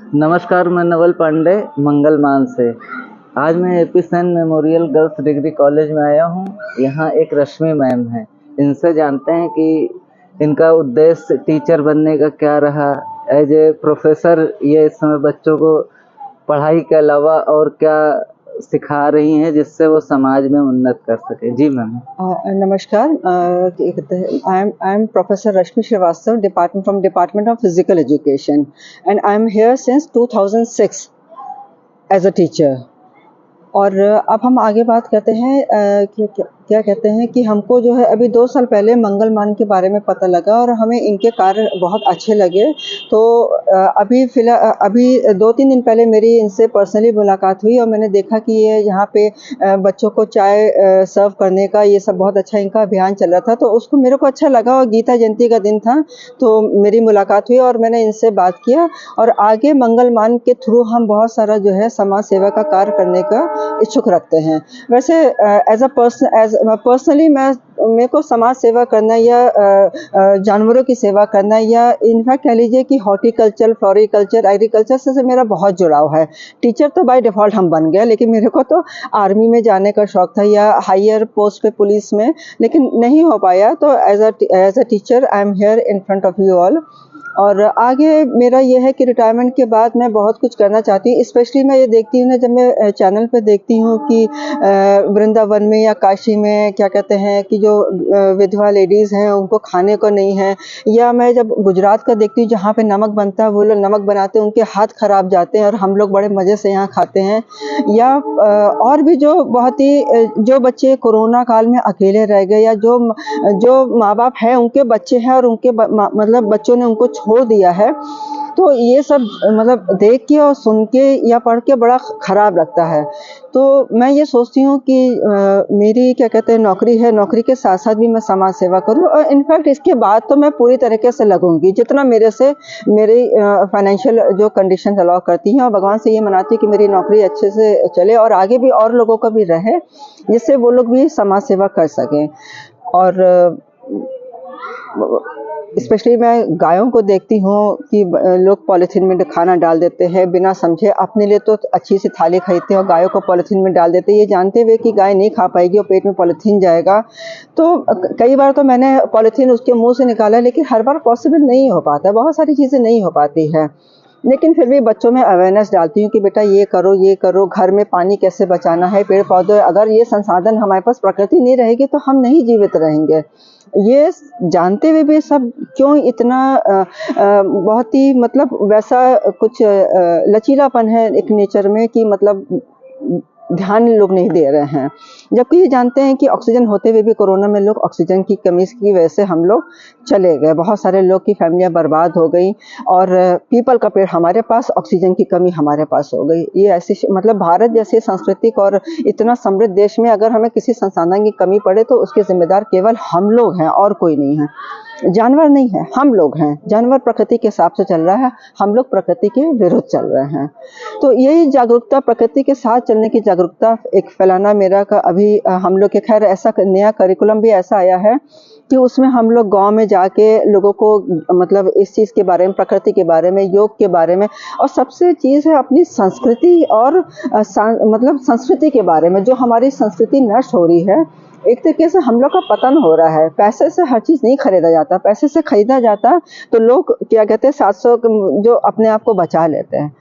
नमस्कार, मैं नवल पांडे मंगलमान से। आज मैं AP Sen memorial girls degree college में आया हूँ। यहाँ एक रश्मि मैम हैं। इनसे जानते हैं कि इनका उद्देश्य टीचर बनने का क्या रहा। एज ए प्रोफेसर ये इस समय बच्चों को पढ़ाई के अलावा और क्या सिखा रही हैं जिससे वो समाज में उन्नत कर सके। जी मैम। नमस्कार। I am Professor Rashmi Srivastava, Department of Physical Education, and I am here since 2006 as a teacher. और अब हम आगे बात करते हैं कि क्या कहते हैं कि हमको जो है अभी 2 साल पहले मंगलमान के बारे में पता लगा और हमें इनके कार्य बहुत अच्छे लगे। तो अभी 2-3 दिन पहले मेरी इनसे पर्सनली मुलाकात हुई और मैंने देखा कि ये यहाँ पे बच्चों को चाय सर्व करने का ये सब बहुत अच्छा इनका अभियान चल रहा था। तो उसको मेरे को अच्छा लगा और गीता जयंती का दिन था तो मेरी मुलाकात हुई और मैंने इनसे बात किया और आगे मंगलमान के थ्रू हम बहुत सारा जो है समाज सेवा का कार्य करने का इच्छुक रखते हैं। वैसे पर्सनली मेरे को समाज सेवा करना या जानवरों की सेवा करना या इनफैक्ट कह लीजिए कि हॉर्टिकल्चर, फ्लोरिकल्चर, एग्रीकल्चर से मेरा बहुत जुड़ाव है। टीचर तो बाय डिफ़ॉल्ट हम बन गए, लेकिन मेरे को तो आर्मी में जाने का शौक था या हायर पोस्ट पे पुलिस में, लेकिन नहीं हो पाया। तो as a teacher I am here in front of you all. और आगे मेरा ये है कि रिटायरमेंट के बाद मैं बहुत कुछ करना चाहती हूँ। स्पेशली मैं ये देखती हूँ ना, जब मैं चैनल पे देखती हूँ कि वृंदावन में या काशी में क्या कहते हैं कि जो विधवा लेडीज़ हैं उनको खाने को नहीं है, या मैं जब गुजरात का देखती हूँ जहाँ पे नमक बनता है वो लोग नमक बनाते हैं, उनके हाथ खराब जाते हैं और हम लोग बड़े मज़े से यहाँ खाते हैं। या और भी जो बहुत ही जो बच्चे कोरोना काल में अकेले रह गए या जो माँ बाप हैं उनके बच्चे हैं और उनके मतलब बच्चों ने उनको छोड़ दिया है, तो ये सब मतलब देख के और सुन के या पढ़ के बड़ा ख़राब लगता है। तो मैं ये सोचती हूँ कि मेरी क्या कहते हैं नौकरी है, नौकरी के साथ साथ भी मैं समाज सेवा करूँ और इनफैक्ट इसके बाद तो मैं पूरी तरीके से लगूंगी जितना मेरी फाइनेंशियल जो कंडीशन अलाउ करती हैं, और भगवान से ये मनाती हूँ कि मेरी नौकरी अच्छे से चले और आगे भी और लोगों का भी रहे जिससे वो लोग भी समाज सेवा कर सकें। और स्पेशली मैं गायों को देखती हूँ कि लोग पॉलीथीन में खाना डाल देते हैं बिना समझे। अपने लिए तो अच्छी सी थाली खरीदते हैं और गायों को पॉलीथीन में डाल देते हैं, ये जानते हुए कि गाय नहीं खा पाएगी और पेट में पॉलीथीन जाएगा। तो कई बार तो मैंने पॉलीथीन उसके मुंह से निकाला, लेकिन हर बार पॉसिबल नहीं हो पाता, बहुत सारी चीज़ें नहीं हो पाती है। लेकिन फिर भी बच्चों में अवेयरनेस डालती हूँ कि बेटा ये करो, घर में पानी कैसे बचाना है, पेड़ पौधे, अगर ये संसाधन हमारे पास प्रकृति नहीं रहेगी तो हम नहीं जीवित रहेंगे। ये जानते हुए भी सब क्यों इतना बहुत ही मतलब वैसा कुछ लचीलापन है एक नेचर में कि मतलब ध्यान लोग नहीं दे रहे हैं, जबकि ये जानते हैं कि ऑक्सीजन होते हुए भी कोरोना में लोग ऑक्सीजन की कमी की वजह से हम लोग चले गए, बहुत सारे लोग की फैमिलियां बर्बाद हो गई और पीपल का पेड़ हमारे पास, ऑक्सीजन की कमी हमारे पास हो गई। ये ऐसी मतलब भारत जैसे सांस्कृतिक और इतना समृद्ध देश में अगर हमें किसी संसाधन की कमी पड़े तो उसके जिम्मेदार केवल हम लोग हैं और कोई नहीं है। जानवर नहीं है, हम लोग हैं। जानवर प्रकृति के हिसाब से चल रहा है, हम लोग प्रकृति के विरुद्ध चल रहे हैं। तो यही जागरूकता, प्रकृति के साथ चलने की जागरूकता एक फैलाना मेरा का अभी हम लोग के खैर ऐसा नया करिकुलम भी ऐसा आया है कि उसमें हम लोग गांव में जाके लोगों को मतलब इस चीज़ के बारे में, प्रकृति के बारे में, योग के बारे में, और सबसे चीज़ है अपनी संस्कृति और मतलब संस्कृति के बारे में। जो हमारी संस्कृति नष्ट हो रही है, एक तरीके से हम लोग का पतन हो रहा है। पैसे से हर चीज़ नहीं खरीदा जाता, पैसे से खरीदा जाता तो लोग क्या कहते हैं 700 जो अपने आप को बचा लेते हैं।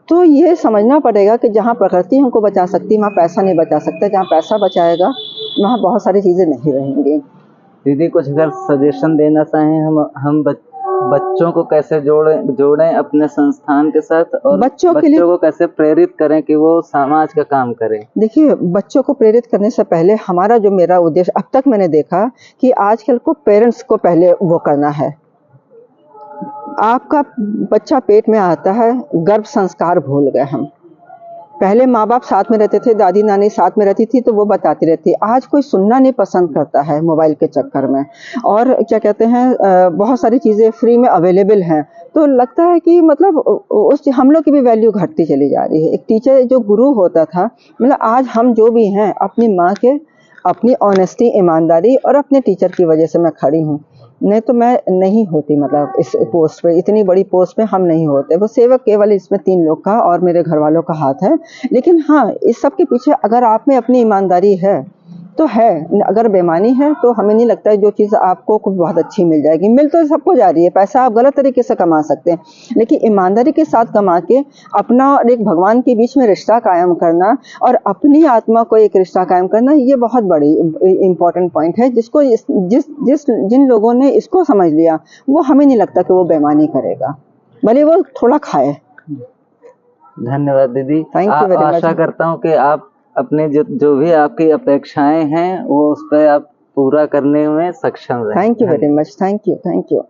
तो ये समझना पड़ेगा कि जहाँ प्रकृति हमको बचा सकती है वहाँ पैसा नहीं बचा सकता, जहाँ पैसा बचाएगा वहाँ बहुत सारी चीज़ें नहीं रहेंगी। दीदी कुछ अगर सजेशन देना चाहें हम बच्चों को कैसे जोड़ें अपने संस्थान के साथ, और बच्चों को कैसे प्रेरित करें कि वो समाज का काम करें। देखिए, बच्चों को प्रेरित करने से पहले मेरा उद्देश्य अब तक मैंने देखा कि आजकल को पेरेंट्स को पहले वो करना है। आपका बच्चा पेट में आता है, गर्भ संस्कार भूल गए हम। पहले माँ बाप साथ में रहते थे, दादी नानी साथ में रहती थी तो वो बताती रहती। आज कोई सुनना नहीं पसंद करता है मोबाइल के चक्कर में, और क्या कहते हैं बहुत सारी चीज़ें फ्री में अवेलेबल हैं, तो लगता है कि मतलब उस हम लोग की भी वैल्यू घटती चली जा रही है। एक टीचर जो गुरु होता था, मतलब आज हम जो भी हैं अपनी माँ के, अपनी ऑनेस्टी, ईमानदारी और अपने टीचर की वजह से मैं खड़ी हूँ। नहीं तो मैं नहीं होती, मतलब इस पोस्ट पे, इतनी बड़ी पोस्ट पे हम नहीं होते। वो सेवक केवल इसमें 3 लोग का और मेरे घर वालों का हाथ है। लेकिन हाँ, इस सब के पीछे अगर आप में अपनी ईमानदारी है तो है, अगर बेईमानी है तो हमें नहीं लगता है जो चीज़ आपको कुछ बहुत अच्छी मिल जाएगी। मिल तो सबको जा रही है, पैसा आप गलत तरीके से कमा सकते हैं, लेकिन ईमानदारी के साथ कमा के अपना और एक भगवान के बीच में रिश्ता कायम करना और अपनी आत्मा को एक रिश्ता कायम करना, ये बहुत बड़ी इम्पोर्टेंट पॉइंट है, जिसको जिन लोगों ने इसको समझ लिया, वो हमें नहीं लगता कि वो बेईमानी करेगा, भले वो थोड़ा खाए। धन्यवाद दीदी। Thank you very much. आशा करता हूँ कि आप अपने जो भी आपकी अपेक्षाएं हैं वो उस पर आप पूरा करने में सक्षम रहें। Thank you very much, thank you.